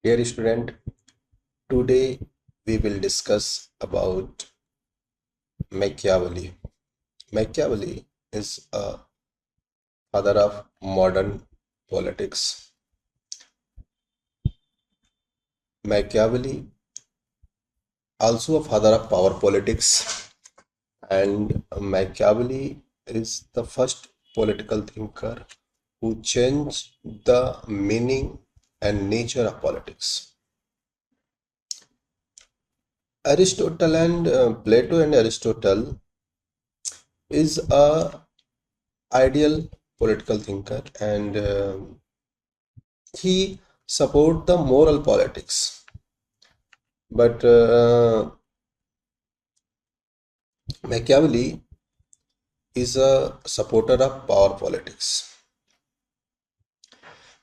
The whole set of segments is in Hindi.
Dear student, today we will discuss about Machiavelli. Machiavelli is a father of modern politics. Machiavelli also a father of power politics, and Machiavelli is the first political thinker who changed the meaning and nature of politics. Aristotle and Plato and Aristotle is a ideal political thinker, and he support the moral politics, but Machiavelli is a supporter of power politics.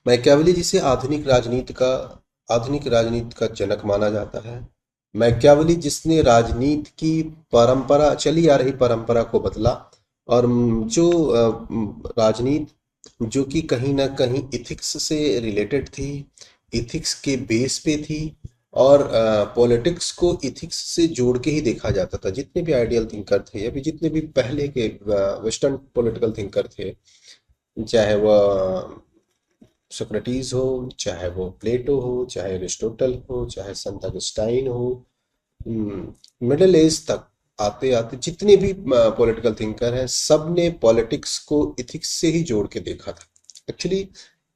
Machiavelli जिसे आधुनिक राजनीति का जनक माना जाता है। मैकियावेली जिसने राजनीति की परंपरा चली आ रही परंपरा को बदला, और जो राजनीति जो कि कहीं ना कहीं इथिक्स से रिलेटेड थी, इथिक्स के बेस पे थी, और पॉलिटिक्स को इथिक्स से जोड़ के ही देखा जाता था। जितने भी आइडियल थिंकर थे, अभी जितने भी पहले के वेस्टर्न पॉलिटिकल थिंकर थे, चाहे वह सोक्रेटिस हो, चाहे वो प्लेटो हो, चाहे एरिस्टोटल हो, चाहे संत अगस्टाइन हो, मिडिल एज तक आते आते जितने भी पॉलिटिकल थिंकर हैं, सब ने पॉलिटिक्स को इथिक्स से ही जोड़ के देखा था। एक्चुअली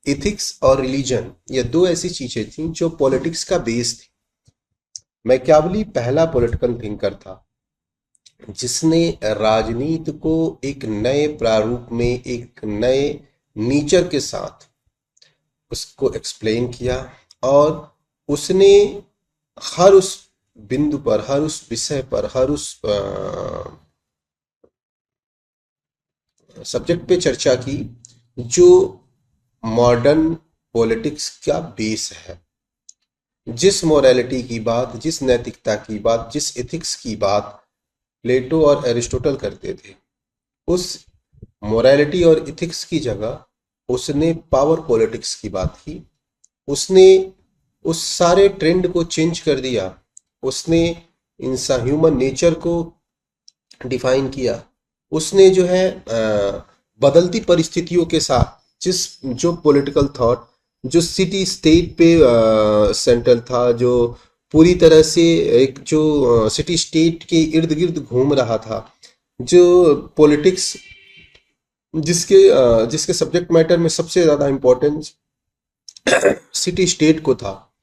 इथिक्स और रिलीजन ये दो ऐसी चीजें थी जो पॉलिटिक्स का बेस थी। मैकियावेली पहला पॉलिटिकल थिंकर था जिसने राजनीति को एक नए प्रारूप में, एक नए नेचर के साथ उसको एक्सप्लेन किया, और उसने हर उस बिंदु पर, हर उस विषय पर, हर उस सब्जेक्ट पे चर्चा की जो मॉडर्न पॉलिटिक्स का बेस है। जिस मोरालिटी की बात, जिस नैतिकता की बात, जिस एथिक्स की बात प्लेटो और एरिस्टोटल करते थे, उस मोरालिटी और एथिक्स की जगह उसने पावर पॉलिटिक्स की बात की। उसने उस सारे ट्रेंड को चेंज कर दिया। उसने इंसान ह्यूमन नेचर को डिफाइन किया। उसने जो है बदलती परिस्थितियों के साथ जो पॉलिटिकल थॉट जो सिटी स्टेट पे सेंटर था, जो पूरी तरह से एक जो सिटी स्टेट के इर्द गिर्द घूम रहा था, जो पॉलिटिक्स जिसके सब्जेक्ट मैटर में सबसे ज्यादा इम्पोर्टेंस सिटी स्टेट को था,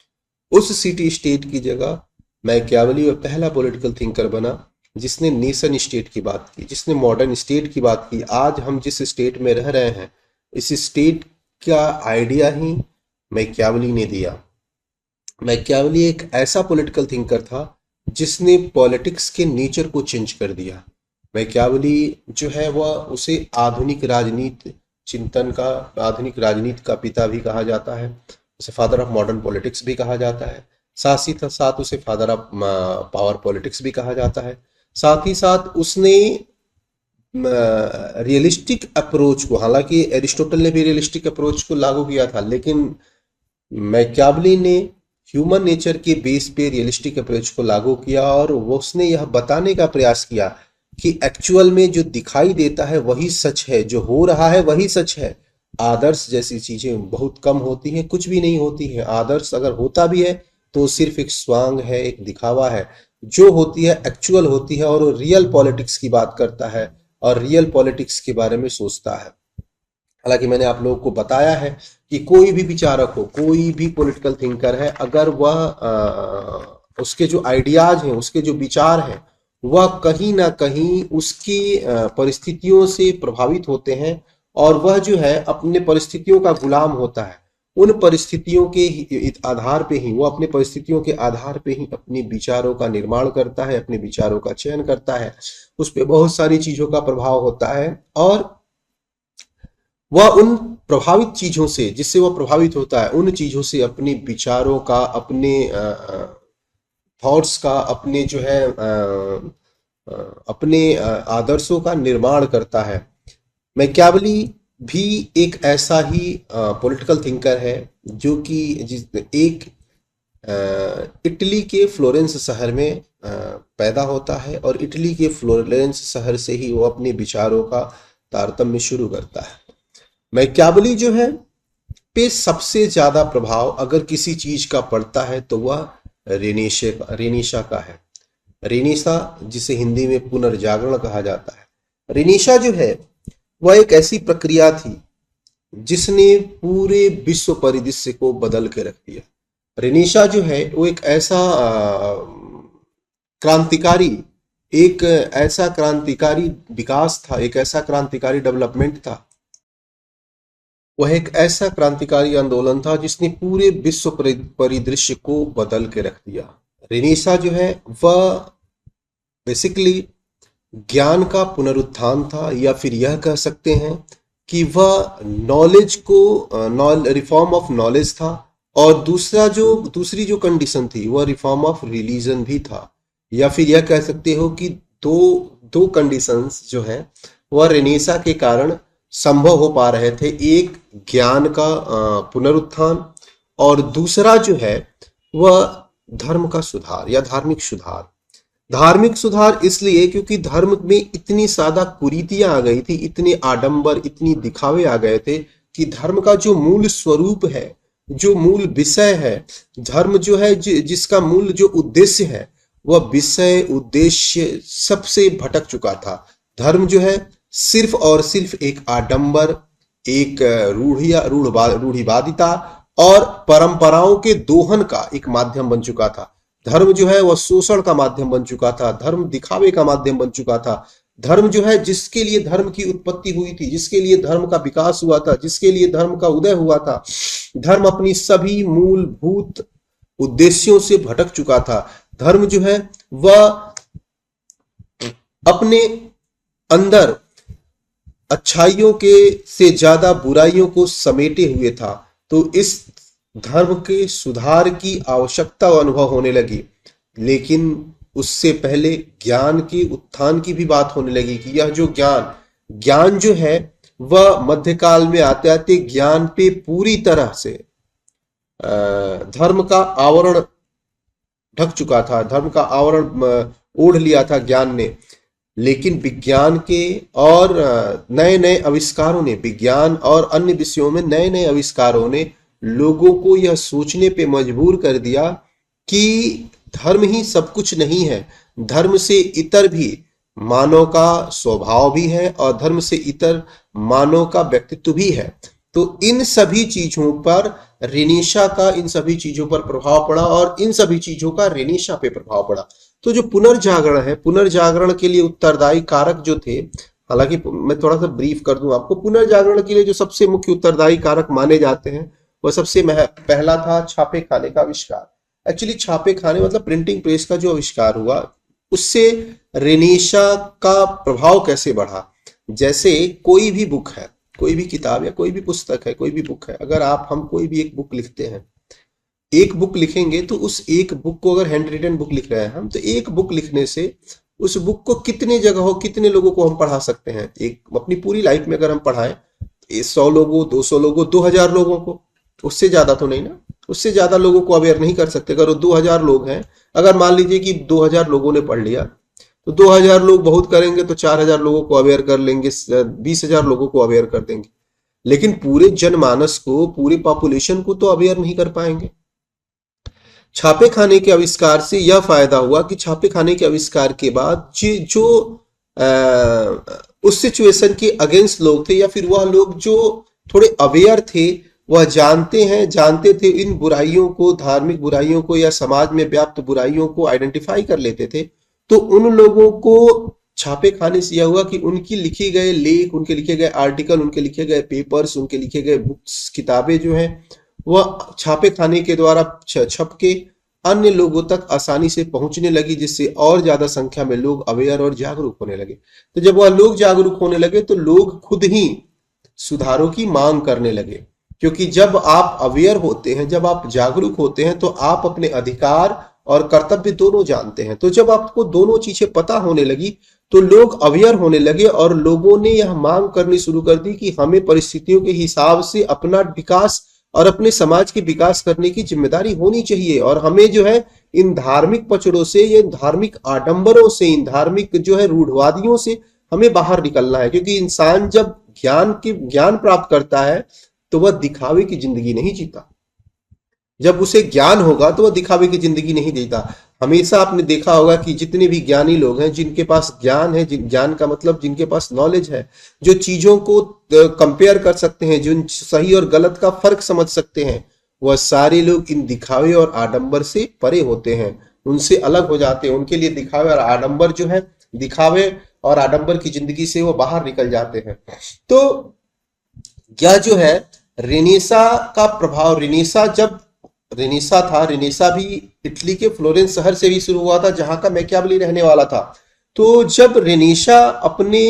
उस सिटी स्टेट की जगह मैकियावेली और पहला पॉलिटिकल थिंकर बना जिसने नेशन स्टेट की बात की, जिसने मॉडर्न स्टेट की बात की। आज हम जिस स्टेट में रह रहे हैं, इस स्टेट का आइडिया ही मैकियावेली ने दिया। मैकियावेली एक ऐसा पॉलिटिकल थिंकर था जिसने पॉलिटिक्स के नेचर को चेंज कर दिया। मैकियावेली जो है वह उसे आधुनिक राजनीति का पिता भी कहा जाता है, उसे फादर ऑफ मॉडर्न पॉलिटिक्स भी कहा जाता है। साथ ही साथ उसे फादर ऑफ पावर पॉलिटिक्स भी कहा जाता है। साथ ही साथ उसने रियलिस्टिक अप्रोच को, हालांकि एरिस्टोटल ने भी रियलिस्टिक अप्रोच को लागू किया था, लेकिन मैकियावेली ने ह्यूमन नेचर के बेस पे रियलिस्टिक अप्रोच को लागू किया, और वो उसने यह बताने का प्रयास किया कि एक्चुअल में जो दिखाई देता है वही सच है, जो हो रहा है वही सच है। आदर्श जैसी चीजें बहुत कम होती हैं, कुछ भी नहीं होती है। आदर्श अगर होता भी है तो सिर्फ एक स्वांग है, एक दिखावा है। जो होती है एक्चुअल होती है, और वो रियल पॉलिटिक्स की बात करता है और रियल पॉलिटिक्स के बारे में सोचता है। हालांकि मैंने आप लोगों को बताया है कि कोई भी विचारक हो, कोई भी पॉलिटिकल थिंकर है, अगर वह उसके जो आइडियाज हैं, उसके जो विचार हैं, वह कहीं ना कहीं उसकी परिस्थितियों से प्रभावित होते हैं, और वह जो है अपने परिस्थितियों का गुलाम होता है। उन परिस्थितियों के आधार पे ही, वो अपने परिस्थितियों के आधार पे ही अपने विचारों का निर्माण करता है, अपने विचारों का चयन करता है। उस पर बहुत सारी चीजों का प्रभाव होता है, और वह उन प्रभावित चीजों से, जिससे वह प्रभावित होता है, उन चीजों से अपने विचारों का, अपने थॉट्स का, अपने जो है अपने आदर्शों का निर्माण करता है। मैकियावेली भी एक ऐसा ही पॉलिटिकल थिंकर है जो कि जिस एक इटली के फ्लोरेंस शहर में पैदा होता है और इटली के फ्लोरेंस शहर से ही वो अपने विचारों का तारतम्य शुरू करता है। मैकियावेली जो है पे सबसे ज्यादा प्रभाव अगर किसी चीज का पड़ता है तो वह रेनेशा का है। रेनेशा जिसे हिंदी में पुनर्जागरण कहा जाता है। रेनेशा जो है वह एक ऐसी प्रक्रिया थी जिसने पूरे विश्व परिदृश्य को बदल के रख दिया। रेनेशा जो है वो एक ऐसा क्रांतिकारी एक ऐसा क्रांतिकारी विकास था, एक ऐसा क्रांतिकारी डेवलपमेंट था, वह एक ऐसा क्रांतिकारी आंदोलन था जिसने पूरे विश्व परिदृश्य को बदल के रख दिया। रेनेसा जो है वह बेसिकली ज्ञान का पुनरुत्थान था, या फिर यह कह सकते हैं कि वह नॉलेज को रिफॉर्म ऑफ नॉलेज था, और दूसरी जो कंडीशन थी वह रिफॉर्म ऑफ रिलीजन भी था। या फिर यह कह सकते हो कि दो कंडीशंस जो है वह रेनेसा के कारण संभव हो पा रहे थे। एक ज्ञान का पुनरुत्थान, और दूसरा जो है वह धर्म का सुधार या धार्मिक सुधार। धार्मिक सुधार इसलिए क्योंकि धर्म में इतनी ज्यादा कुरीतियां आ गई थी, इतने आडंबर, इतनी दिखावे आ गए थे कि धर्म का जो मूल स्वरूप है, जो मूल विषय है, धर्म जो है जिसका मूल जो उद्देश्य है, वह विषय उद्देश्य सबसे भटक चुका था। धर्म जो है सिर्फ और सिर्फ एक आडंबर, एक रूढ़िवादिता और परंपराओं के दोहन का एक माध्यम बन चुका था। धर्म जो है वह शोषण का माध्यम बन चुका था, धर्म दिखावे का माध्यम बन चुका था। धर्म जो है जिसके लिए धर्म की उत्पत्ति हुई थी, जिसके लिए धर्म का विकास हुआ था, जिसके लिए धर्म का उदय हुआ था, धर्म अपनी सभी मूलभूत उद्देश्यों से भटक चुका था। धर्म जो है वह अपने अंदर अच्छाइयों के से ज्यादा बुराइयों को समेटे हुए था। तो इस धर्म के सुधार की आवश्यकता अनुभव होने लगी, लेकिन उससे पहले ज्ञान के उत्थान की भी बात होने लगी कि यह जो ज्ञान जो है वह मध्यकाल में आते आते ज्ञान पे पूरी तरह से धर्म का आवरण ढक चुका था, धर्म का आवरण ओढ़ लिया था ज्ञान ने। लेकिन विज्ञान के और नए नए आविष्कारों ने, विज्ञान और अन्य विषयों में नए नए आविष्कारों ने लोगों को यह सोचने पे मजबूर कर दिया कि धर्म ही सब कुछ नहीं है, धर्म से इतर भी मानव का स्वभाव भी है और धर्म से इतर मानव का व्यक्तित्व भी है। तो इन सभी चीजों पर रेनेसा का इन सभी चीजों पर प्रभाव पड़ा और इन सभी चीजों का रेनेसा पे प्रभाव पड़ा। तो जो पुनर्जागरण है, पुनर्जागरण के लिए उत्तरदायी कारक जो थे, हालांकि मैं थोड़ा सा ब्रीफ कर दूं आपको, पुनर्जागरण के लिए जो सबसे मुख्य उत्तरदायी कारक माने जाते हैं वह सबसे पहला था छापे खाने का आविष्कार। एक्चुअली छापे खाने मतलब प्रिंटिंग प्रेस का जो आविष्कार हुआ, उससे रेनेसा का प्रभाव कैसे बढ़ा। जैसे कोई भी बुक है, कोई भी किताब या कोई भी पुस्तक है, कोई भी बुक है, अगर हम कोई भी एक बुक लिखते हैं, एक बुक लिखेंगे तो उस एक बुक को, अगर हैंड रिटन बुक लिख रहे हैं हम, तो एक बुक लिखने से उस बुक को कितने जगहों, कितने लोगों को हम पढ़ा सकते हैं। एक अपनी पूरी लाइफ में अगर हम पढ़ाएं 100 लोगों, 200 लोगों, 2000 लोगों को, उससे ज्यादा तो नहीं ना, उससे ज्यादा लोगों को अवेयर नहीं कर सकते। अगर 2000 लोग हैं, अगर मान लीजिए कि 2000 लोगों ने पढ़ लिया, तो 2000 लोग बहुत करेंगे तो 4000 लोगों को अवेयर कर लेंगे, 20,000 लोगह को अवेयर कर देंगे, लेकिन पूरे जनमानस को, पूरी पॉपुलेशन को तो अवेयर नहीं कर पाएंगे। छापे खाने के आविष्कार से यह फायदा हुआ कि छापे खाने के आविष्कार के बाद जो उस सिचुएशन के अगेंस्ट लोग थे, या फिर वह लोग जो थोड़े अवेयर थे, वह जानते थे इन बुराइयों को, धार्मिक बुराइयों को या समाज में व्याप्त बुराइयों को आइडेंटिफाई कर लेते थे। तो उन लोगों को छापे खाने से यह हुआ कि उनकी लिखे गए लेख, उनके लिखे गए आर्टिकल, उनके लिखे गए पेपर्स, उनके लिखे गए बुक्स, किताबें जो हैं वह छापे खाने के द्वारा छप के अन्य लोगों तक आसानी से पहुंचने लगी, जिससे और ज्यादा संख्या में लोग अवेयर और जागरूक होने लगे। तो जब वह लोग जागरूक होने लगे तो लोग खुद ही सुधारों की मांग करने लगे, क्योंकि जब आप अवेयर होते हैं, जब आप जागरूक होते हैं, तो आप अपने अधिकार और कर्तव्य दोनों जानते हैं। तो जब आपको दोनों चीजें पता होने लगी तो लोग अवेयर होने लगे और लोगों ने यह मांग करनी शुरू कर दी कि हमें परिस्थितियों के हिसाब से अपना विकास, और अपने समाज के विकास करने की जिम्मेदारी होनी चाहिए। और हमें जो है इन धार्मिक पचड़ों से, ये धार्मिक आडंबरों से, इन धार्मिक जो है रूढ़वादियों से हमें बाहर निकलना है। क्योंकि इंसान जब ज्ञान प्राप्त करता है तो वह दिखावे की जिंदगी नहीं जीता। जब उसे ज्ञान होगा तो वह दिखावे की जिंदगी नहीं जीता। हमेशा आपने देखा होगा कि जितने भी ज्ञानी लोग हैं, जिनके पास ज्ञान है, ज्ञान का मतलब जिनके पास नॉलेज है, जो चीजों को कंपेयर कर सकते हैं, जो सही और गलत का फर्क समझ सकते हैं, वह सारे लोग इन दिखावे और आडंबर से परे होते हैं, उनसे अलग हो जाते हैं। उनके लिए दिखावे और आडंबर जो है, दिखावे और आडंबर की जिंदगी से वो बाहर निकल जाते हैं। तो यह जो है रेनेसा का प्रभाव, रेनेसा था, रेनेसा भी इटली के फ्लोरेंस शहर से भी शुरू हुआ था, जहां का मैकियावेली रहने वाला था। तो जब रेनेसा अपने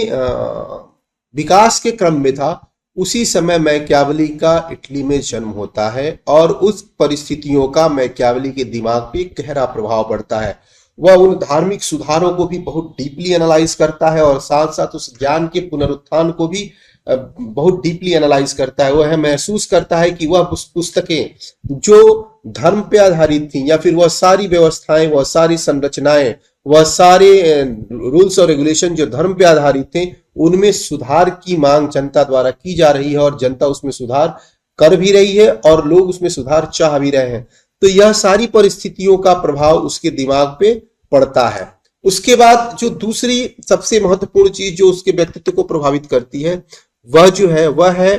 विकास के क्रम में था, उसी समय मैकियावेली का इटली में जन्म होता है और उस परिस्थितियों का मैकियावेली के दिमाग पे गहरा प्रभाव पड़ता है। वह उन धार्मिक सुधारों को भी बहुत डीपली एनालाइज करता है और साथ साथ उस ज्ञान के पुनरुत्थान को भी बहुत डीपली एनालाइज करता है। वह महसूस करता है कि वह पुस्तकें जो धर्म पे आधारित थी, या फिर वह सारी व्यवस्थाएं, वह सारी संरचनाएं, वह सारे रूल्स और रेगुलेशन जो धर्म पे आधारित थे, उनमें सुधार की मांग जनता द्वारा की जा रही है और जनता उसमें सुधार कर भी रही है और लोग उसमें सुधार चाह भी रहे हैं। तो यह सारी परिस्थितियों का प्रभाव उसके दिमाग पे पड़ता है। उसके बाद जो दूसरी सबसे महत्वपूर्ण चीज जो उसके व्यक्तित्व को प्रभावित करती है, वह है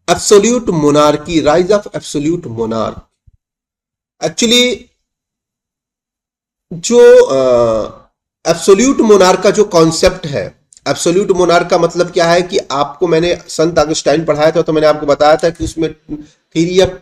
absolute monarchy, rise of absolute monarch. Actually जो एब्सोल्यूट मोनार्क का जो कॉन्सेप्ट है, एब्सोल्यूट मोनार्क का मतलब क्या है कि आपको मैंने संत अगस्टाइन पढ़ाया था, तो मैंने आपको बताया था कि उसमें थ्योरी ऑफ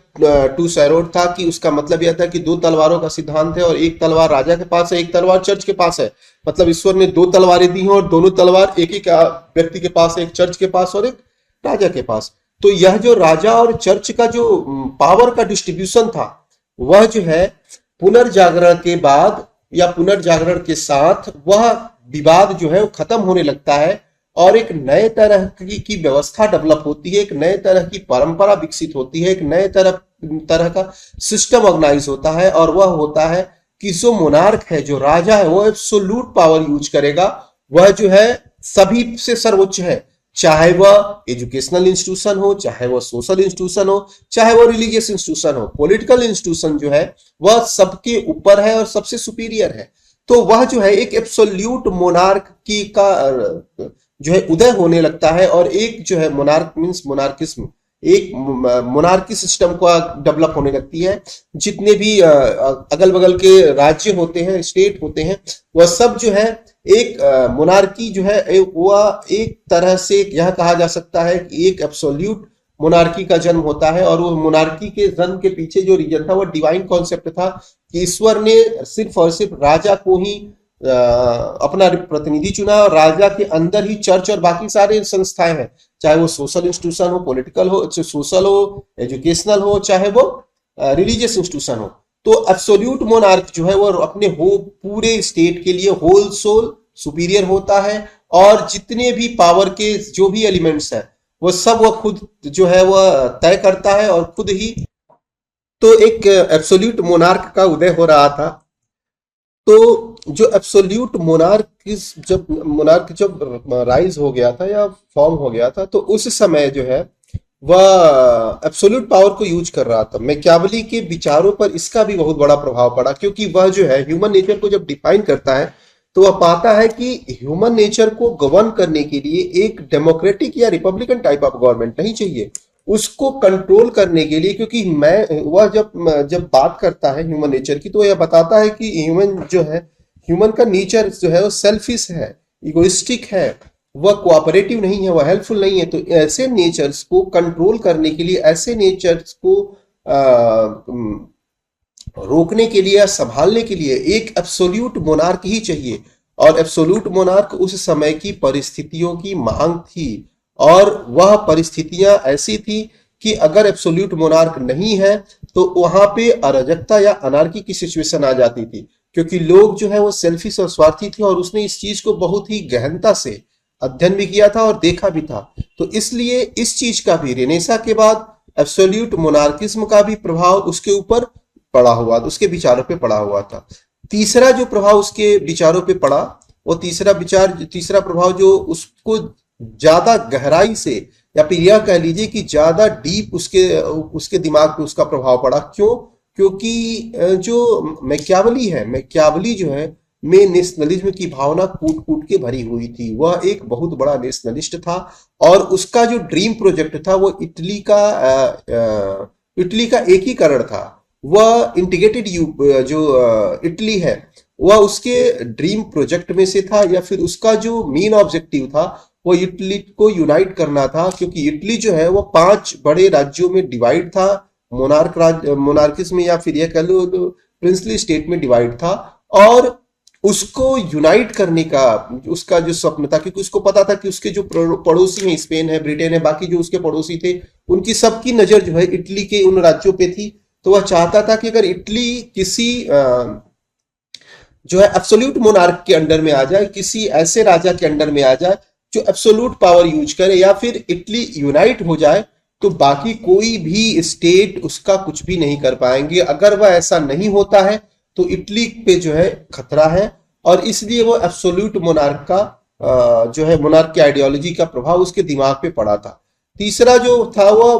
टू सैरोड था, कि उसका मतलब यह था कि दो तलवारों का सिद्धांत है और एक तलवार राजा के पास है, एक तलवार चर्च के पास है। मतलब ईश्वर ने दो तलवारें दी हैं और दोनों तलवार एक एक व्यक्ति के पास है, एक चर्च के पास और एक राजा के पास। तो यह जो राजा और चर्च का जो पावर का डिस्ट्रीब्यूशन था, वह जो है पुनर्जागरण के बाद या पुनर्जागरण के साथ वह विवाद जो है वो खत्म होने लगता है और एक नए तरह की व्यवस्था डेवलप होती है, एक नए तरह की परंपरा विकसित होती है, एक नए तरह का सिस्टम ऑर्गेनाइज होता है। और वह होता है कि जो मोनार्क है, जो राजा है, वो एब्सोल्यूट पावर यूज करेगा। वह जो है सभी से सर्वोच्च है, चाहे वह एजुकेशनल इंस्टीट्यूशन हो, चाहे वह सोशल इंस्टीट्यूशन हो, चाहे वह रिलीजियस इंस्टीट्यूशन हो। पॉलिटिकल इंस्टीट्यूशन जो है वह सबके ऊपर है और सबसे सुपीरियर है। तो वह जो है एक एब्सोल्यूट मोनार्क की का जो है उदय होने लगता है और एक जो है मोनार्क मींस मोनार्किज्म, एक मोनार्की सिस्टम का डेवलप होने लगती है। जितने भी अगल बगल के राज्य होते हैं, स्टेट होते हैं, वह सब जो है एक मोनार्की जो है वह एक तरह से यह कहा जा सकता है कि एक एब्सोल्यूट मोनार्की का जन्म होता है। और वो मोनार्की के जन्म के पीछे जो रीजन था, वो डिवाइन कॉन्सेप्ट था कि ईश्वर ने सिर्फ और सिर्फ राजा को ही अपना प्रतिनिधि चुना और राजा के अंदर ही चर्च और बाकी सारे संस्थाएं हैं, चाहे वो सोशल इंस्टीट्यूशन हो, पॉलिटिकल हो, सोशल हो, एजुकेशनल हो, चाहे वो रिलीजियस इंस्टीट्यूशन हो। तो एब्सोल्यूट मोनार्क जो है वो अपने पूरे स्टेट के लिए होल सोल सुपीरियर होता है और जितने भी पावर के जो भी एलिमेंट्स हैं वो सब वह खुद जो है वह तय करता है और खुद ही। तो एक एब्सोल्यूट मोनार्क का उदय हो रहा था। तो जो एब्सोल्यूट मोनार्क जब राइज हो गया था या फॉर्म हो गया था, तो उस समय जो है वह एब्सोल्यूट पावर को यूज कर रहा था। मैकियावेली के विचारों पर इसका भी बहुत बड़ा प्रभाव पड़ा, क्योंकि वह जो है ह्यूमन नेचर को जब डिफाइन करता है तो वह पाता है कि ह्यूमन नेचर को गवर्न करने के लिए एक डेमोक्रेटिक या रिपब्लिकन टाइप ऑफ गवर्नमेंट नहीं चाहिए, उसको कंट्रोल करने के लिए। क्योंकि वह जब बात करता है ह्यूमन नेचर की, तो यह बताता है कि ह्यूमन का नेचर जो है वो सेल्फिश है, इगोइस्टिक है, वह कोऑपरेटिव नहीं है, वह हेल्पफुल नहीं है। तो ऐसे नेचर्स को कंट्रोल करने के लिए, ऐसे नेचर्स को रोकने के लिए या संभालने के लिए एक एब्सोल्यूट मोनार्क ही चाहिए। और एब्सोल्यूट मोनार्क उस समय की परिस्थितियों की मांग थी और वह परिस्थितियां ऐसी थी कि अगर एब्सोल्यूट मोनार्क नहीं है तो वहां पे अराजकता या अनार्की की सिचुएशन आ जाती थी, क्योंकि लोग जो है वो सेल्फिश और स्वार्थी थे। और उसने इस चीज को बहुत ही गहनता से अध्ययन भी किया था और देखा भी था। तो इसलिए इस चीज का भी रेनेसा के बाद एब्सोल्यूट मोनार्किज्म का भी प्रभाव उसके ऊपर पड़ा हुआ, उसके विचारों पे पड़ा हुआ था। तीसरा जो प्रभाव उसके विचारों पे पड़ा, वो तीसरा प्रभाव जो उसको ज्यादा गहराई से, या फिर यह कह लीजिए कि ज्यादा डीप उसके उसके दिमाग पे उसका प्रभाव पड़ा। क्यों? क्योंकि जो मैकियावेली है, मैकियावेली जो है में नेशनलिज्म की भावना कूट कूट के भरी हुई थी। वह एक बहुत बड़ा नेशनलिस्ट था और उसका जो ड्रीम प्रोजेक्ट था वो इटली का एकीकरण था। वह इंटीग्रेटेड जो इटली है, वह उसके ड्रीम प्रोजेक्ट में से था, या फिर उसका जो मेन ऑब्जेक्टिव था वो इटली को यूनाइट करना था। क्योंकि इटली जो है वो 5 बड़े राज्यों में डिवाइड था, मोनार्किस में, या फिर यह कह लो प्रिंसली स्टेट में डिवाइड था। और उसको यूनाइट करने का उसका जो स्वप्न था, क्योंकि उसको पता था कि उसके जो पड़ोसी हैं, स्पेन है, ब्रिटेन है, बाकी जो उसके पड़ोसी थे, उनकी सबकी नजर जो है इटली के उन राज्यों पे थी। तो वह चाहता था कि अगर इटली किसी जो है एब्सोल्यूट मोनार्क के अंडर में आ जाए, किसी ऐसे राजा के अंडर में आ जाए जो एब्सोल्यूट पावर यूज करे, या फिर इटली यूनाइट हो जाए, तो बाकी कोई भी स्टेट उसका कुछ भी नहीं कर पाएंगे। अगर वह ऐसा नहीं होता है तो इटली पे जो है खतरा है। और इसलिए वो एब्सोल्यूट मोनार्क का जो है मोनार्क की आइडियोलॉजी का प्रभाव उसके दिमाग पे पड़ा था। तीसरा जो था वो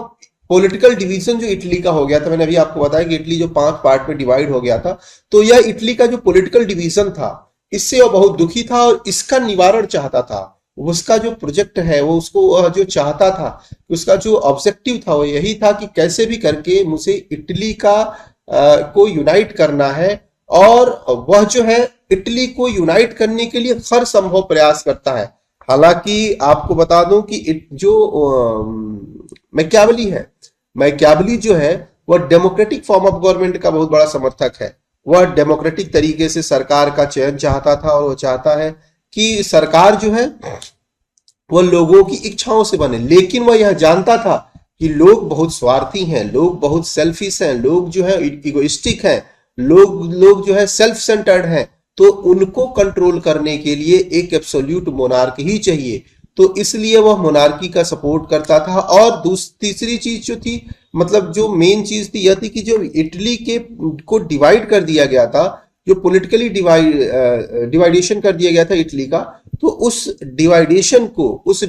पॉलिटिकल डिवीजन जो इटली का हो गया था। मैंने अभी आपको बताया कि इटली जो 5 पार्ट में डिवाइड हो गया था, तो यह इटली का जो पॉलिटिकल डिवीजन था, इससे वो बहुत दुखी था और इसका निवारण चाहता था। उसका जो प्रोजेक्ट है वो उसको जो चाहता था, उसका जो ऑब्जेक्टिव था वो यही था कि कैसे भी करके मुझे इटली का को यूनाइट करना है। और वह जो है इटली को यूनाइट करने के लिए हर संभव प्रयास करता है। हालांकि आपको बता दूं कि जो मैकियावेली है, मैकियावेली जो है वह डेमोक्रेटिक फॉर्म ऑफ गवर्नमेंट का बहुत बड़ा समर्थक है। वह डेमोक्रेटिक तरीके से सरकार का चयन चाहता था, और वह चाहता है कि सरकार जो है वह लोगों की इच्छाओं से बने। लेकिन वह यह जानता था कि लोग बहुत स्वार्थी हैं, लोग बहुत सेल्फिश हैं, लोग जो है इगोइस्टिक हैं, लोग जो है सेल्फ सेंटर्ड हैं। तो उनको कंट्रोल करने के लिए एक एब्सोल्यूट मोनार्क ही चाहिए। तो इसलिए वह मोनार्की का सपोर्ट करता था। और तीसरी चीज जो थी, मतलब जो मेन चीज थी, यह थी कि जो इटली के को डिवाइड कर दिया गया था, जो पॉलिटिकली डिवाइडेशन कर दिया गया था इटली का, तो उस डिवाइडेशन को, उस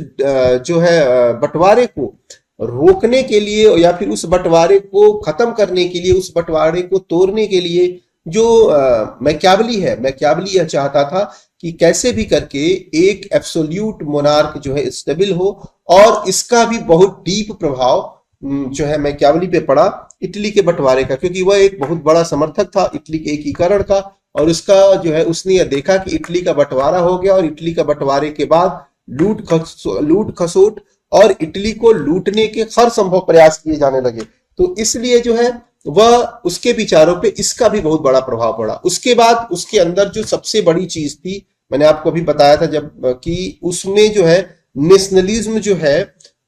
जो है बंटवारे को रोकने के लिए, या फिर उस बंटवारे को खत्म करने के लिए, उस बंटवारे को तोड़ने के लिए जो मैकियावेली है, मैकियावेली यह चाहता था कि कैसे भी करके एक एब्सोल्यूट मोनार्क जो है स्टेबल हो। और इसका भी बहुत डीप प्रभाव जो है मैकियावेली पे पड़ा इटली के बंटवारे का, क्योंकि वह एक बहुत बड़ा समर्थक था इटली के एकीकरण का। और उसका जो है उसने यह देखा कि इटली का बंटवारा हो गया, और इटली का बंटवारे के बाद लूट खसोट और इटली को लूटने के हर संभव प्रयास किए जाने लगे। तो इसलिए जो है वह उसके विचारों पे इसका भी बहुत बड़ा प्रभाव पड़ा। उसके बाद उसके अंदर जो सबसे बड़ी चीज थी, मैंने आपको अभी बताया था जब कि उसमें जो है नेशनलिज्म जो है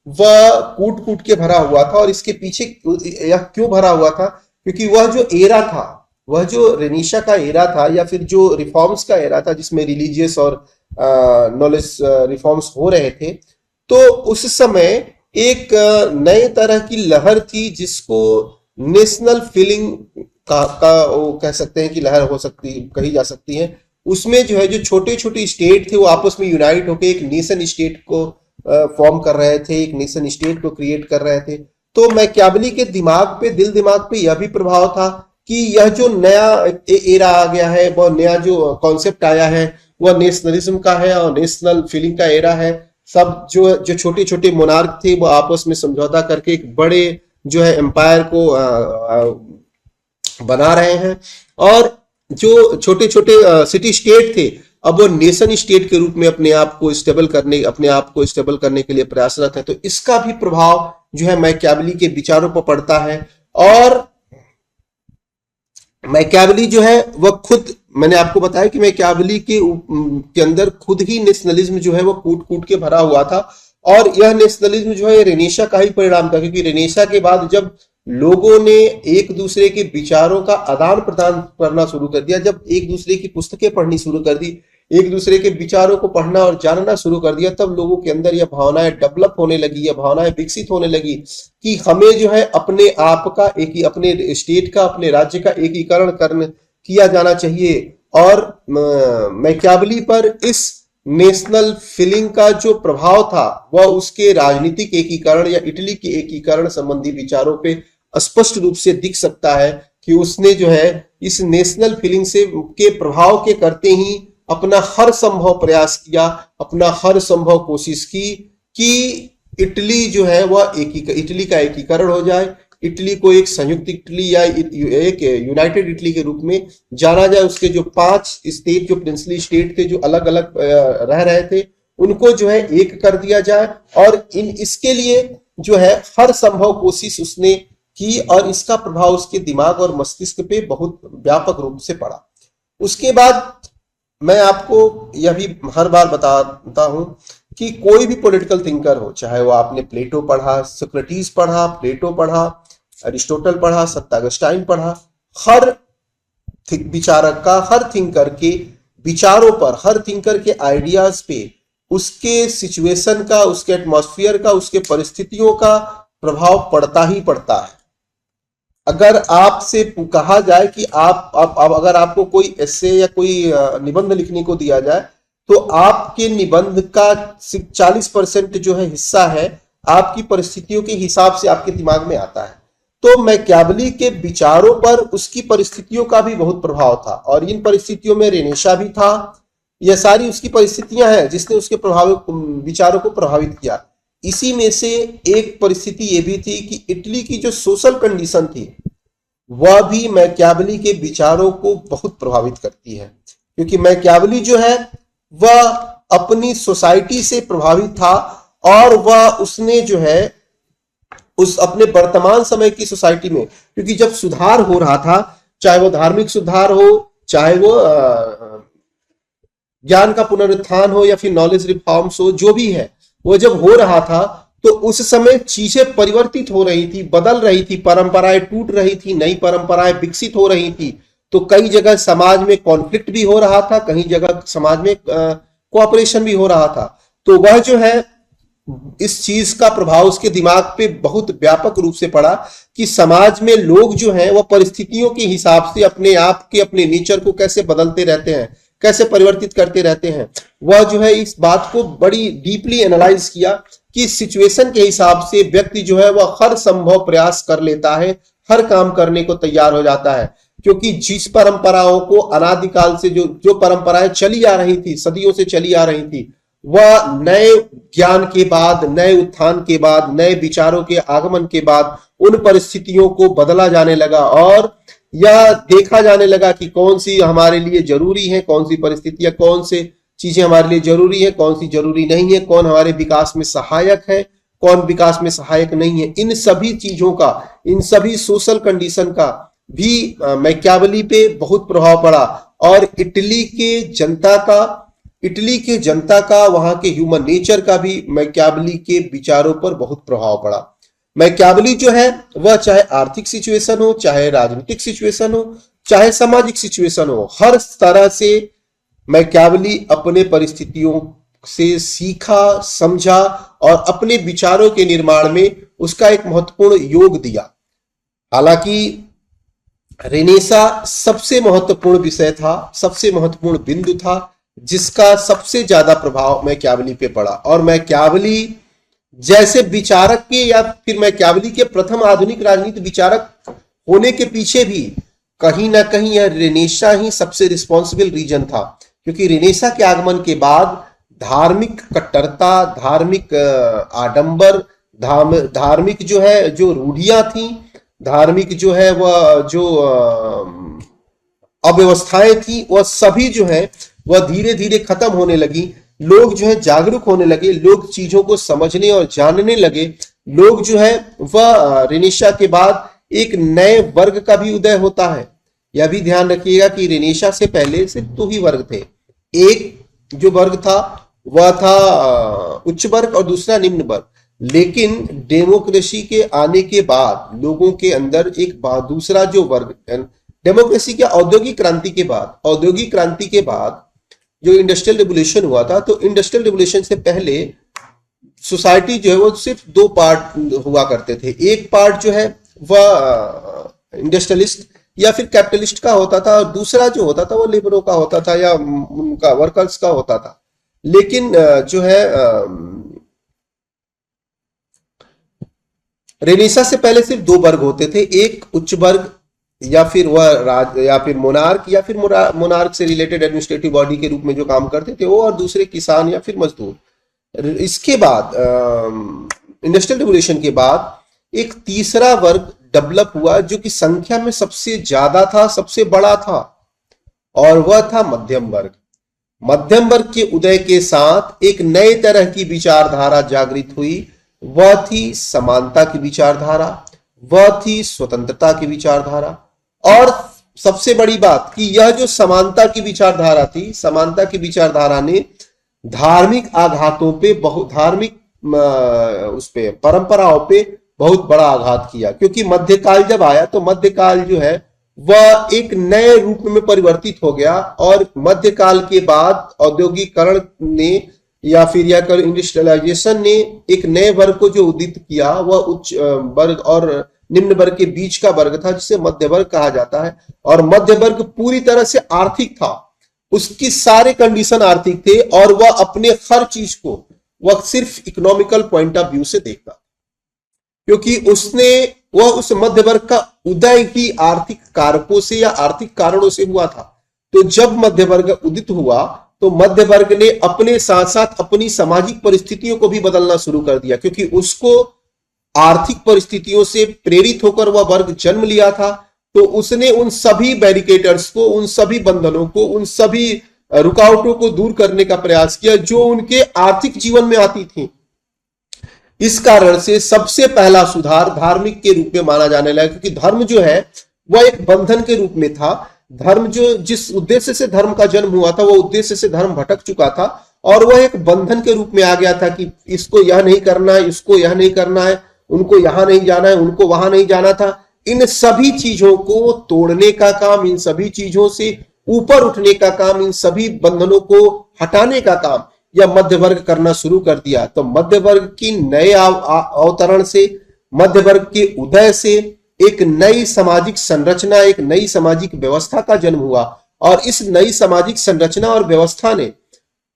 वह कूट कूट के भरा हुआ था। और इसके पीछे यह क्यों भरा हुआ था? क्योंकि वह जो एरा था, वह जो रेनिशा का एरा था, या फिर जो रिफॉर्म्स का एरा था, जिसमें रिलीजियस और नॉलेज रिफॉर्म्स हो रहे थे, तो उस समय एक नए तरह की लहर थी जिसको नेशनल फीलिंग का वो कह सकते हैं कि लहर हो सकती, कही जा सकती है। उसमें जो है जो छोटे छोटे स्टेट थे वो आपस में यूनाइट होकर एक नेशन स्टेट को फॉर्म कर रहे थे, एक नेशन स्टेट को क्रिएट कर रहे थे। तो मैकियावेली के दिमाग पे, दिल दिमाग पे यह भी प्रभाव था कि यह जो नया एरा आ गया है, वह नया जो कॉन्सेप्ट आया है वह नेशनलिज्म का है और नेशनल फीलिंग का एरा है। सब जो छोटे छोटे मोनार्क थे वो आपस में समझौता करके एक बड़े जो है एम्पायर को बना रहे हैं। और जो छोटे छोटे सिटी स्टेट थे अब वो नेशन स्टेट के रूप में अपने आप को स्टेबल करने के लिए प्रयासरत है। तो इसका भी प्रभाव जो है मैकियावेली के विचारों पर पड़ता है। और मैकियावेली जो है वह खुद, मैंने आपको बताया कि मैकियावेली के अंदर खुद ही नेशनलिज्म जो है वो कूट कूट के भरा हुआ था। और यह नेशनलिज्म जो है रेनेशा का ही परिणाम था, क्योंकि रेनेशा के बाद जब लोगों ने एक दूसरे के विचारों का आदान प्रदान करना शुरू कर दिया, जब एक दूसरे की पुस्तकें पढ़नी शुरू कर दी, एक दूसरे के विचारों को पढ़ना और जानना शुरू कर दिया, तब लोगों के अंदर यह भावनाएं डेवलप होने लगी, यह भावनाएं विकसित होने लगी कि हमें जो है अपने आप का अपने स्टेट का, अपने राज्य का एकीकरण किया जाना चाहिए। और मैकियावेली पर इस नेशनल फीलिंग का जो प्रभाव था वह उसके राजनीतिक एकीकरण या इटली के एकीकरण संबंधी विचारों पे स्पष्ट रूप से दिख सकता है कि उसने जो है इस नेशनल फीलिंग से के प्रभाव के करते ही अपना हर संभव प्रयास किया, अपना हर संभव कोशिश की कि इटली जो है वह इटली का एकीकरण हो जाए, इटली को एक संयुक्त इटली या एक यूनाइटेड इटली के रूप में जाना जाए। उसके जो 5 स्टेट, जो प्रिंसली स्टेट थे, जो अलग अलग रह रहे थे, उनको जो है एक कर दिया जाए। और इसके लिए जो है हर संभव कोशिश उसने की और इसका प्रभाव उसके दिमाग और मस्तिष्क पे बहुत व्यापक रूप से पड़ा। उसके बाद मैं आपको यह भी हर बार बताता हूं कि कोई भी पॉलिटिकल थिंकर हो, चाहे वो आपने प्लेटो पढ़ा, सोक्रेटिस पढ़ा, प्लेटो पढ़ा, अरिस्टोटल पढ़ा, सत्तागस्टाइन पढ़ा, हर विचारक का, हर थिंकर के विचारों पर, हर थिंकर के आइडियाज पे उसके सिचुएशन का, उसके एटमॉस्फेयर का, उसके परिस्थितियों का प्रभाव पड़ता ही पड़ता है। अगर आपसे कहा जाए कि आप अगर आपको कोई एस्से या कोई निबंध लिखने को दिया जाए तो आपके निबंध का 40% जो है हिस्सा है आपकी परिस्थितियों के हिसाब से आपके दिमाग में आता है। तो मैकियावेली के विचारों पर उसकी परिस्थितियों का भी बहुत प्रभाव था और इन परिस्थितियों में रेनेशा भी था। यह सारी उसकी परिस्थितियां हैं जिसने उसके विचारों को प्रभावित किया। इसी में से एक परिस्थिति यह भी थी कि इटली की जो सोशल कंडीशन थी वह भी मैकियावेली के विचारों को बहुत प्रभावित करती है, क्योंकि मैकियावेली जो है वह अपनी सोसाइटी से प्रभावित था और वह उसने जो है उस अपने वर्तमान समय की सोसाइटी में, क्योंकि जब सुधार हो रहा था, चाहे वो धार्मिक सुधार हो, चाहे वो ज्ञान का पुनरुत्थान हो या फिर नॉलेज रिफॉर्म्स हो, जो भी है वो जब हो रहा था तो उस समय चीजें परिवर्तित हो रही थी, बदल रही थी, परंपराएं टूट रही थी, नई परंपराएं विकसित हो रही थी। तो कई जगह समाज में कॉन्फ्लिक्ट भी हो रहा था, कहीं जगह समाज में कोऑपरेशन भी हो रहा था। तो वह जो है इस चीज का प्रभाव उसके दिमाग पे बहुत व्यापक रूप से पड़ा कि समाज में लोग जो हैं वह परिस्थितियों के हिसाब से अपने आप के, अपने नेचर को कैसे बदलते रहते हैं, कैसे परिवर्तित करते रहते हैं। वह जो है इस बात को बड़ी डीपली एनालाइज किया कि सिचुएशन के हिसाब से व्यक्ति जो है वह हर संभव प्रयास कर लेता है, हर काम करने को तैयार हो जाता है, क्योंकि जिस परंपराओं को अनादिकाल से जो परंपराएं चली आ रही थी, सदियों से चली आ रही थी, वह नए ज्ञान के बाद, नए उत्थान के बाद, नए विचारों के आगमन के बाद उन परिस्थितियों को बदला जाने लगा और यह देखा जाने लगा कि कौन सी हमारे लिए जरूरी है, कौन सी परिस्थितियां, कौन से चीजें हमारे लिए जरूरी है, कौन सी जरूरी नहीं है, कौन हमारे विकास में सहायक है, कौन विकास में सहायक नहीं है। इन सभी चीजों का, इन सभी सोशल कंडीशन का भी मैकियावेली पे बहुत प्रभाव पड़ा और इटली के जनता का, वहां के ह्यूमन नेचर का भी मैकियावेली के विचारों पर बहुत प्रभाव पड़ा। मैकियावेली जो है वह चाहे आर्थिक सिचुएशन हो, चाहे राजनीतिक सिचुएशन हो, चाहे सामाजिक सिचुएशन हो, हर तरह से मैकियावेली अपने परिस्थितियों से सीखा, समझा और अपने विचारों के निर्माण में उसका एक महत्वपूर्ण योग दिया। हालांकि रेनेसा सबसे महत्वपूर्ण विषय था, सबसे महत्वपूर्ण बिंदु था जिसका सबसे ज्यादा प्रभाव मैकियावेली पे पड़ा और मैकियावेली जैसे विचारक के या फिर मैकियावेली के प्रथम आधुनिक राजनीति विचारक होने के पीछे भी कहीं ना कहीं यह रेनेसा ही सबसे रिस्पॉन्सिबल रीजन था, क्योंकि रेनेसा के आगमन के बाद धार्मिक कट्टरता, धार्मिक आडंबर, धार्मिक जो है जो रूढ़ियां थी, धार्मिक जो है वह जो अव्यवस्थाएं थी, वह सभी जो है वह धीरे धीरे खत्म होने लगी। लोग जो है जागरूक होने लगे, लोग चीजों को समझने और जानने लगे। लोग जो है वह रेनेसा के बाद एक नए वर्ग का भी उदय होता है। यह भी ध्यान रखिएगा कि रेनेसा से पहले सिर्फ 2 ही वर्ग थे। एक जो वर्ग था वह था उच्च वर्ग और दूसरा निम्न वर्ग। लेकिन डेमोक्रेसी के आने के बाद लोगों के अंदर एक दूसरा जो वर्ग, डेमोक्रेसी के औद्योगिक क्रांति के बाद जो इंडस्ट्रियल रिवोल्यूशन हुआ था, तो इंडस्ट्रियल रिवोल्यूशन से पहले सोसाइटी जो है वो सिर्फ दो पार्ट हुआ करते थे। एक पार्ट जो है वह इंडस्ट्रियलिस्ट या फिर कैपिटलिस्ट का होता था, और दूसरा जो होता था वो लेबरों का होता था या उनका वर्कर्स का होता था। लेकिन जो है रेनेसां से पहले सिर्फ दो वर्ग होते थे, एक उच्च वर्ग या फिर वह राज या फिर मोनार्क या फिर मोनार्क से रिलेटेड एडमिनिस्ट्रेटिव बॉडी के रूप में जो काम करते थे वो, और दूसरे किसान या फिर मजदूर। इसके बाद इंडस्ट्रियल रिवोल्यूशन के बाद एक तीसरा वर्ग डेवलप हुआ जो कि संख्या में सबसे ज्यादा था, सबसे बड़ा था, और वह था मध्यम वर्ग। मध्यम वर्ग के उदय के साथ एक नए तरह की विचारधारा जागृत हुई, वह थी समानता की विचारधारा, वह थी स्वतंत्रता की विचारधारा। और सबसे बड़ी बात कि यह जो समानता की विचारधारा थी, समानता की विचारधारा ने धार्मिक आघातों पे, बहुत धार्मिक उस पे परंपराओं पे बहुत बड़ा आघात किया, क्योंकि मध्यकाल जब आया तो मध्यकाल जो है वह एक नए रूप में परिवर्तित हो गया, और मध्यकाल के बाद औद्योगिकरण ने या फिर या इंडस्ट्रियलाइजेशन ने एक नए वर्ग को जो उदित किया, वह उच्च वर्ग और निम्न वर्ग के बीच का वर्ग था, जिसे मध्य वर्ग कहा जाता है। और मध्य वर्ग पूरी तरह से आर्थिक था, उसकी सारे कंडीशन आर्थिक थे, और वह अपने हर चीज को वह सिर्फ इकोनॉमिकल पॉइंट ऑफ व्यू से देखता, क्योंकि वह उस मध्य वर्ग का उदय ही आर्थिक कारकों से या आर्थिक कारणों से हुआ था। तो जब मध्य वर्ग उदित हुआ तो मध्य वर्ग ने अपने साथ साथ अपनी सामाजिक परिस्थितियों को भी बदलना शुरू कर दिया, क्योंकि उसको आर्थिक परिस्थितियों से प्रेरित होकर वह वर्ग जन्म लिया था। तो उसने उन सभी बैरिकेडर्स को, उन सभी बंधनों को, उन सभी रुकावटों को दूर करने का प्रयास किया जो उनके आर्थिक जीवन में आती थी। इस कारण से सबसे पहला सुधार धार्मिक के रूप में माना जाने लगा, क्योंकि धर्म जो है वह एक बंधन के रूप में था। धर्म जो जिस उद्देश्य से धर्म का जन्म हुआ था, वो उद्देश्य से धर्म भटक चुका था, और वह एक बंधन के रूप में आ गया था कि इसको यह नहीं करना है, इसको यह नहीं करना है, उनको यहां नहीं जाना है, उनको वहां नहीं जाना था। इन सभी चीजों को तोड़ने का काम, इन सभी चीजों से ऊपर उठने का काम, इन सभी बंधनों को हटाने का काम यह मध्य वर्ग करना शुरू कर दिया। तो मध्य वर्ग की नए अवतरण से, मध्य वर्ग के उदय से एक नई सामाजिक संरचना, एक नई सामाजिक व्यवस्था का जन्म हुआ, और इस नई सामाजिक संरचना और व्यवस्था ने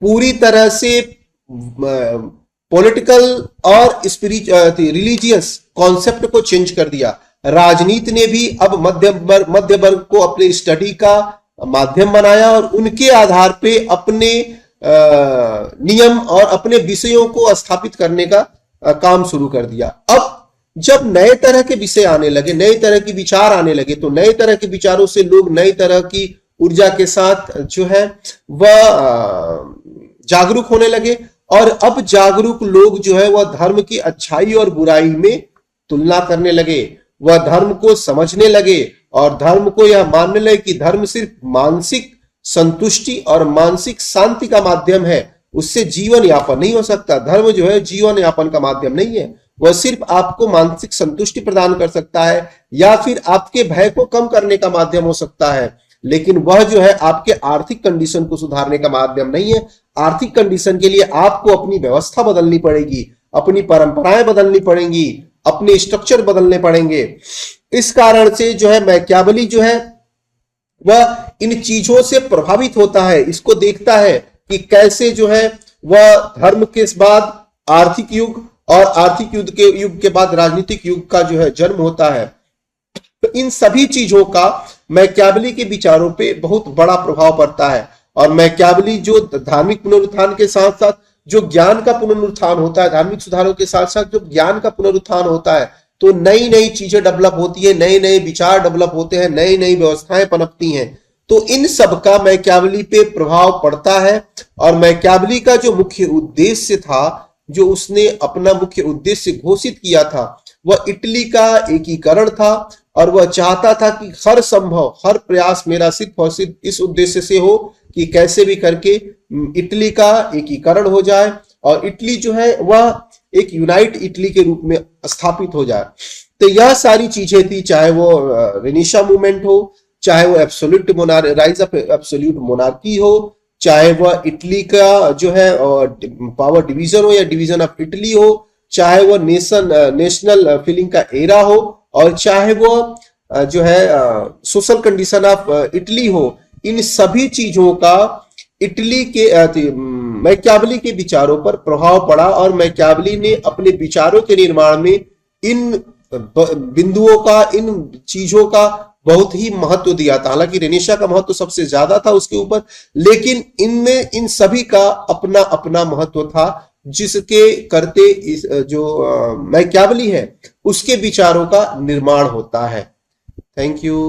पूरी तरह से पॉलिटिकल और रिलीजियस कॉन्सेप्ट को चेंज कर दिया। राजनीति ने भी अब मध्य वर्ग को अपने स्टडी का माध्यम बनाया, और उनके आधार पे अपने नियम और अपने विषयों को स्थापित करने का काम शुरू कर दिया। अब जब नए तरह के विषय आने लगे, नए तरह के विचार आने लगे, तो नए तरह के विचारों से लोग नई तरह की ऊर्जा के साथ जो है वह जागरूक होने लगे। और अब जागरूक लोग जो है वह धर्म की अच्छाई और बुराई में तुलना करने लगे, वह धर्म को समझने लगे, और धर्म को यह मानने लगे कि धर्म सिर्फ मानसिक संतुष्टि और मानसिक शांति का माध्यम है, उससे जीवन यापन नहीं हो सकता। धर्म जो है जीवन यापन का माध्यम नहीं है, वह सिर्फ आपको मानसिक संतुष्टि प्रदान कर सकता है या फिर आपके भय को कम करने का माध्यम हो सकता है, लेकिन वह जो है आपके आर्थिक कंडीशन को सुधारने का माध्यम नहीं है। आर्थिक कंडीशन के लिए आपको अपनी व्यवस्था बदलनी पड़ेगी, अपनी परंपराएं बदलनी पड़ेंगी, अपने स्ट्रक्चर बदलने पड़ेंगे। इस कारण से जो है मैकियावेली जो है वह इन चीजों से प्रभावित होता है, इसको देखता है कि कैसे जो है वह धर्म के बाद आर्थिक युग और आर्थिक युग के बाद राजनीतिक युग का जो है जन्म होता है। तो इन सभी चीजों का मैकियावेली के विचारों पे बहुत बड़ा प्रभाव पड़ता है। और मैकियावेली जो धार्मिक पुनरुत्थान के साथ साथ जो ज्ञान का पुनरुत्थान होता है, धार्मिक सुधारों के साथ साथ जो ज्ञान का पुनरुत्थान होता है, तो नई नई चीजें डेवलप होती है, नए नए विचार डेवलप होते हैं, नई नई व्यवस्थाएं पनपती हैं। तो इन सब का मैकियावेली पे प्रभाव पड़ता है। और मैकियावेली का जो मुख्य उद्देश्य था, जो उसने अपना मुख्य उद्देश्य घोषित किया था, वह इटली का एकीकरण था। और वह चाहता था कि हर संभव, हर प्रयास मेरा सिर्फ और सिर्फ इस उद्देश्य से हो कि कैसे भी करके इटली का एकीकरण हो जाए, और इटली जो है वह एक यूनाइट इटली के रूप में स्थापित हो जाए। तो यह सारी चीजें थी, चाहे वो रेनेसां मूवमेंट हो, चाहे वो राइज ऑफ एब्सोल्यूट मोनार्की हो, चाहे वह इटली का जो है पावर डिवीजन हो या डिवीजन ऑफ इटली हो, चाहे वह नेशनल फीलिंग का एरा हो, और चाहे वो जो है सोशल कंडीशन ऑफ इटली हो, इन सभी चीजों का इटली के मैकियावेली के विचारों पर प्रभाव पड़ा, और मैकियावेली ने अपने विचारों के निर्माण में इन बिंदुओं का, इन चीजों का बहुत ही महत्व दिया था। हालांकि रेनेसा का महत्व सबसे ज्यादा था उसके ऊपर, लेकिन इनमें इन सभी का अपना अपना महत्व था, जिसके करते इस जो मैकियावेली है उसके विचारों का निर्माण होता है। Thank you.